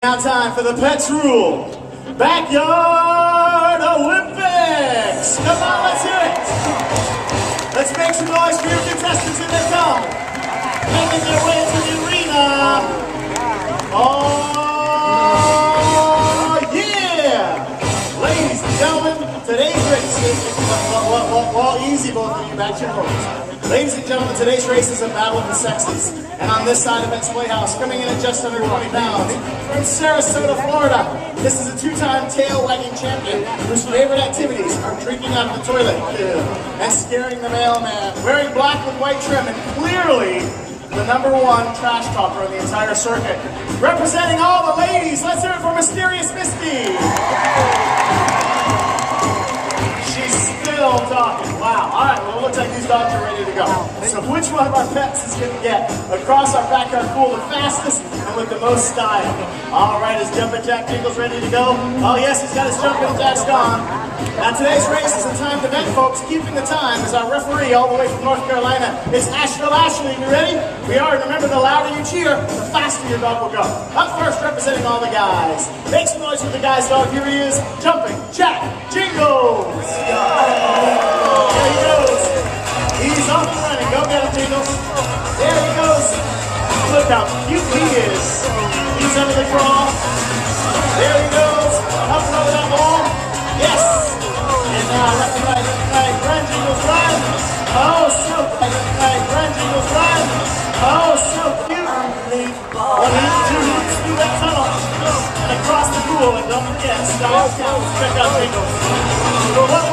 Now time for the Pets Rule Backyard Olympics! Come on, let's hear it! Let's make some noise for your contestants as they come. Making their way into the arena. Oh, yeah! Ladies and gentlemen, today's race is... Well, easy, both of you, back to your homes. Ladies and gentlemen, today's race is a battle of the sexes. And on this side of Ben's Playhouse, coming in at just under 20 pounds, from Sarasota, Florida, this is a two-time tail-wagging champion whose favorite activities are drinking out of the toilet and scaring the mailman, wearing black with white trim, and clearly the #1 trash talker on the entire circuit. Representing all the ladies, let's hear it for Mysterious Misty. Still talking. Wow. All right. Well, it looks like these dogs are ready to go. So which one of our pets is going to get across our backyard pool the fastest and with the most style? All right. Is Jumpin' Jack Jingles ready to go? Oh, yes. He's got his Jumpin' Jacks gone. Now, today's race is a timed event, folks. Keeping the time is our referee all the way from North Carolina. It's Asheville Ashley. You ready? We are. Remember, the louder you cheer, the faster your dog will go. Up first, representing all the guys. Make some noise for the guy's dog. Here he is, Jumpin' Jack Jingles. There he goes. He's off and running. Go get him, Jingles. There he goes. Look how cute he is. He's under the crawl. There he goes. Up and over that ball. Yes. And now left and right, left and right. Run, Jingles, run. Oh, so cute. Left and right. Run, Jingles, run. Oh, so cute. What he needs to do is through that tunnel and across the pool. And don't forget, style counts. Check out Jingles. What?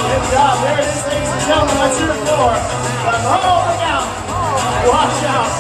Good job. There it is, ladies and gentlemen. Let's hear it for. Oh, look out. Watch out.